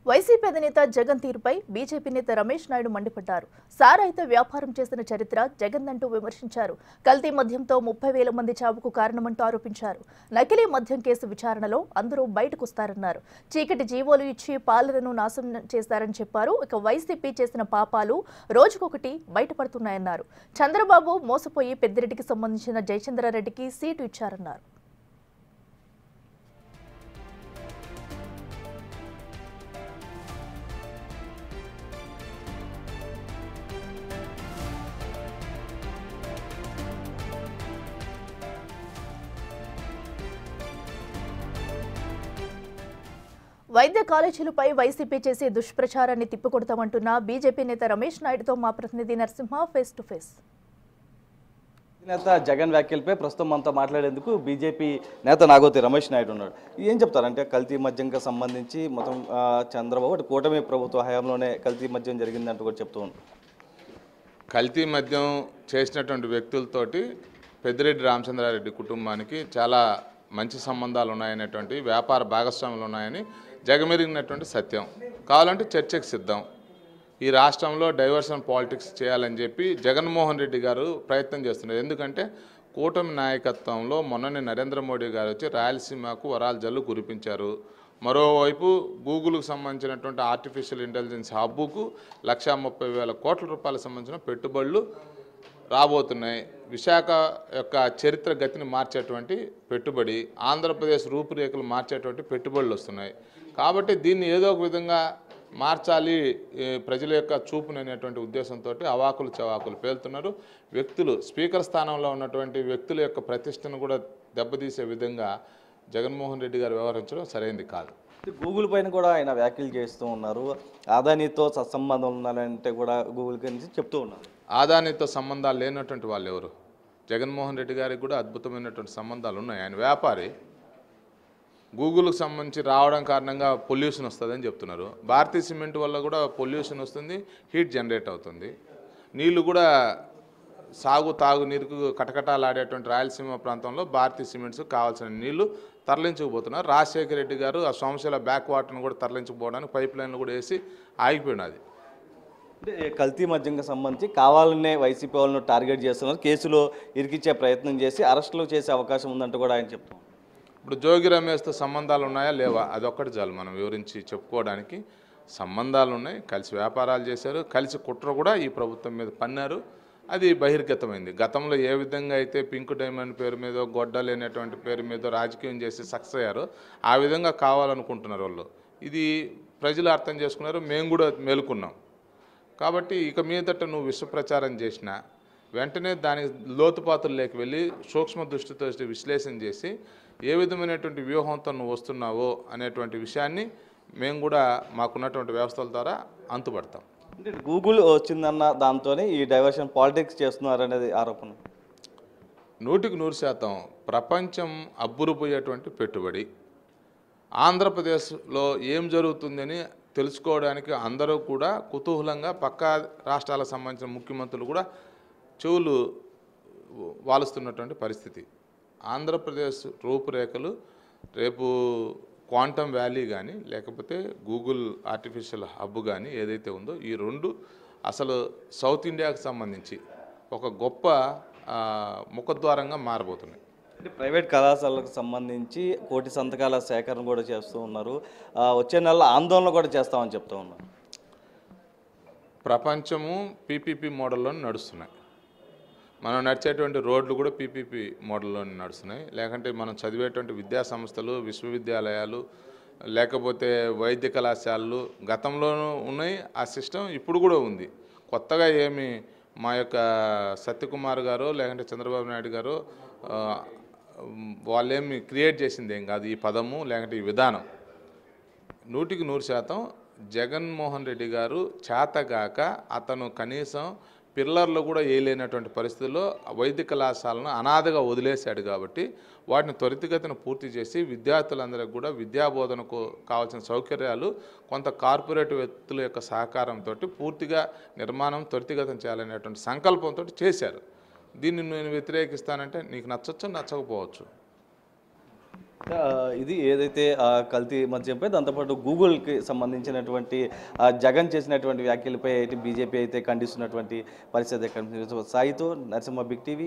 YCP అధినేత జగన్ తీరుపై BJP నేత రమేష్ నాయుడు మండిపడ్డారు. సారాయితో వ్యాపారం చేసిన చరిత్ర జగన్ అంటూ విమర్శించారు. కల్తీ మద్యంతో 30,000 మంది చావుకు కారణమంటూ ఆరోపించారు. నకిలీ మద్యం కేసు విచారణలో అందరూ బయటకొస్తారన్నారు. చీకటి జీవోలు ఇచ్చి పాలనను నాశనం చేశారని చెప్పారు. ఇక వైసీపీ చేసిన పాపాలు రోజుకొకటి బయటపడుతున్నాయన్నారు. చంద్రబాబు మోసపోయి పెద్దిరెడ్డికి సంబంధించిన జయచంద్రారెడ్డికి సీటు ఇచ్చారన్నారు. వైద్య కాలేజీలపై వైసీపీ చేసే దుష్ప్రచారాన్ని తిప్పికొడతామంటున్న బీజేపీ నేత రమేష్ నాయుడుతో మా ప్రతినిధి నరసింహ ఫేస్ టు ఫేస్. నేత జగన్ వ్యాఖ్యలపై ప్రస్తుతం మనతో మాట్లాడేందుకు బీజేపీ నేత నాగోతి రమేష్ నాయుడు ఉన్నాడు. ఏం చెప్తారంటే కల్తీ మద్యంకి సంబంధించి మొత్తం చంద్రబాబు కూటమి ప్రభుత్వ హయాంలోనే కల్తీ మద్యం జరిగిందంటూ కూడా చెప్తూ ఉంటారు. కల్తీ మద్యం చేసినటువంటి వ్యక్తులతోటి పెద్దిరెడ్డి రామచంద్రారెడ్డి కుటుంబానికి చాలా మంచి సంబంధాలు ఉన్నాయనేటువంటి వ్యాపార భాగస్వాములు ఉన్నాయని జగమెరిగినటువంటి సత్యం. కావాలంటే చర్చకు సిద్ధం. ఈ రాష్ట్రంలో డైవర్షన్ పాలిటిక్స్ చేయాలని చెప్పి జగన్మోహన్ రెడ్డి గారు ప్రయత్నం చేస్తున్నారు. ఎందుకంటే కూటమి నాయకత్వంలో మొన్ననే నరేంద్ర మోడీ గారు వచ్చి రాయలసీమకు వరాల జల్లు కురిపించారు. మరోవైపు గూగుల్కు సంబంధించినటువంటి ఆర్టిఫిషియల్ ఇంటెలిజెన్స్ హబ్బుకు 1,30,000 కోట్ల రూపాయలకు సంబంధించిన పెట్టుబడులు రాబోతున్నాయి. విశాఖ యొక్క చరిత్ర గతిని మార్చేటువంటి పెట్టుబడి, ఆంధ్రప్రదేశ్ రూపురేఖలు మార్చేటువంటి పెట్టుబడులు వస్తున్నాయి. కాబట్టి దీన్ని ఏదో ఒక విధంగా మార్చాలి ప్రజల యొక్క చూపుననేటువంటి ఉద్దేశంతో అవాకులు చవాకులు పేలుతున్నారు. వ్యక్తులు స్పీకర్ స్థానంలో ఉన్నటువంటి వ్యక్తుల యొక్క ప్రతిష్టను కూడా దెబ్బతీసే విధంగా జగన్మోహన్ రెడ్డి గారు వ్యవహరించడం సరైనది కాదు. గూగుల్ పైన కూడా ఆయన వ్యాఖ్యలు చేస్తూ ఉన్నారు. అదానితో సత్సంబంధం ఉన్నారంటే కూడా గూగుల్ గురించి చెప్తూ ఉన్నారు. అదానితో సంబంధాలు లేనటువంటి వాళ్ళు ఎవరు? జగన్మోహన్ రెడ్డి గారికి కూడా అద్భుతమైనటువంటి సంబంధాలు ఉన్నాయి. ఆయన వ్యాపారి. గూగుల్కి సంబంధించి రావడం కారణంగా పొల్యూషన్ వస్తుందని చెప్తున్నారు. భారతీయ సిమెంట్ వల్ల కూడా పొల్యూషన్ వస్తుంది, హీట్ జనరేట్ అవుతుంది. నీళ్లు కూడా తాగు నీరుకు కటకటాలాడేటువంటి రాయలసీమ ప్రాంతంలో భారతీయ సిమెంట్స్ కావాల్సిన నీళ్లు తరలించకపోతున్నారు. రాజశేఖర రెడ్డి గారు ఆ సోమశిల బ్యాక్ వాటర్ను కూడా తరలించకపోవడానికి పైప్ లైన్లు కూడా వేసి ఆగిపోయినది. అంటే కల్తీ మద్యంకి సంబంధించి కావాలనే వైసీపీ వాళ్ళను టార్గెట్ చేస్తున్నారు. కేసులో ఇరికిచ్చే ప్రయత్నం చేసి అరెస్టులు చేసే అవకాశం ఉందంటూ కూడా ఆయన చెప్తాం. ఇప్పుడు జోగి రమేష్తో సంబంధాలు ఉన్నాయా లేవా అదొక్కటి చాలు మనం వివరించి చెప్పుకోవడానికి. సంబంధాలు ఉన్నాయి, కలిసి వ్యాపారాలు చేశారు, కలిసి కుట్ర కూడా ఈ ప్రభుత్వం మీద పన్నారు. అది బహిర్గతమైంది. గతంలో ఏ విధంగా అయితే పింక్ డైమండ్ పేరు మీద గొడ్డలేనటువంటి పేరు మీద రాజకీయం చేసి సక్సెస్ అయ్యారో ఆ విధంగా కావాలనుకుంటున్నారు వాళ్ళు. ఇది ప్రజలు అర్థం చేసుకున్నారు, మేము కూడా మేలుకున్నాం. కాబట్టి ఇక మీదట నువ్వు విశ్వ ప్రచారం చేసినా వెంటనే దానికి లోతుపాతుల్లోకి వెళ్ళి సూక్ష్మ దృష్టితో విశ్లేషణ చేసి ఏ విధమైనటువంటి వ్యూహంతో నువ్వు వస్తున్నావో అనేటువంటి విషయాన్ని మేము కూడా మాకున్నటువంటి వ్యవస్థల ద్వారా అంతుపడతాం. అంటే గూగుల్ వచ్చిందన్న దాంతోనే ఈ డైవర్షన్ పాలిటిక్స్ చేస్తున్నారు అనేది ఆరోపణ. 100% ప్రపంచం అబ్బురుపోయేటువంటి పెట్టుబడి. ఆంధ్రప్రదేశ్లో ఏం జరుగుతుందని తెలుసుకోవడానికి అందరూ కూడా కుతూహలంగా పక్క రాష్ట్రాలకు సంబంధించిన ముఖ్యమంత్రులు కూడా చెవులు వాలుస్తున్నటువంటి పరిస్థితి. ఆంధ్రప్రదేశ్ రూపురేఖలు రేపు క్వాంటమ్ వ్యాలీ కానీ లేకపోతే గూగుల్ ఆర్టిఫిషియల్ హబ్ కానీ ఏదైతే ఉందో ఈ రెండు అసలు సౌత్ ఇండియాకు సంబంధించి ఒక గొప్ప ముఖద్వారంగా మారబోతున్నాయి. అంటే ప్రైవేట్ కళాశాలకు సంబంధించి 1 కోటి సంతకాల సేకరణ కూడా చేస్తూ ఉన్నారు. వచ్చే నెలలో ఆందోళన కూడా చేస్తామని చెప్తూ ఉన్నారు. ప్రపంచము పీపీపీ మోడల్లోనే నడుస్తున్నాయి. మనం నడిచేటువంటి రోడ్లు కూడా పీపీపీ మోడల్లోనే నడుస్తున్నాయి. లేకంటే మనం చదివేటువంటి విద్యా సంస్థలు, విశ్వవిద్యాలయాలు, లేకపోతే వైద్య కళాశాలలు గతంలోనూ ఉన్నాయి. ఆ సిస్టమ్ ఇప్పుడు కూడా ఉంది. కొత్తగా ఏమి మా యొక్క సత్యకుమార్ గారు లేకంటే చంద్రబాబు నాయుడు గారు వాళ్ళేమి క్రియేట్ చేసింది ఏం కాదు. ఈ పదము లేకంటే ఈ విధానం 100% జగన్మోహన్ రెడ్డి గారు చేతగాక అతను కనీసం పిల్లర్లో కూడా వేయలేనటువంటి పరిస్థితుల్లో వైద్య కళాశాలను అనాథగా వదిలేశాడు. కాబట్టి వాటిని త్వరితగతిన పూర్తి చేసి విద్యార్థులందరికీ కూడా విద్యాబోధనకు కావాల్సిన సౌకర్యాలు కొంత కార్పొరేట్ వ్యక్తుల యొక్క సహకారంతో పూర్తిగా నిర్మాణం త్వరితగతం చేయాలనేటువంటి సంకల్పంతో చేశారు. దీన్ని నేను వ్యతిరేకిస్తానంటే నీకు నచ్చచ్చు, నచ్చకపోవచ్చు. ఇది ఏదైతే కల్తీ మద్యంపై దాంతోపాటు గూగుల్కి సంబంధించినటువంటి జగన్ చేసినటువంటి వ్యాఖ్యలపై అయితే బీజేపీ అయితే ఖండిస్తున్నటువంటి పరిస్థితి కనిపిస్తుంది. సాయితో నరసింహ, బిగ్ టీవీ.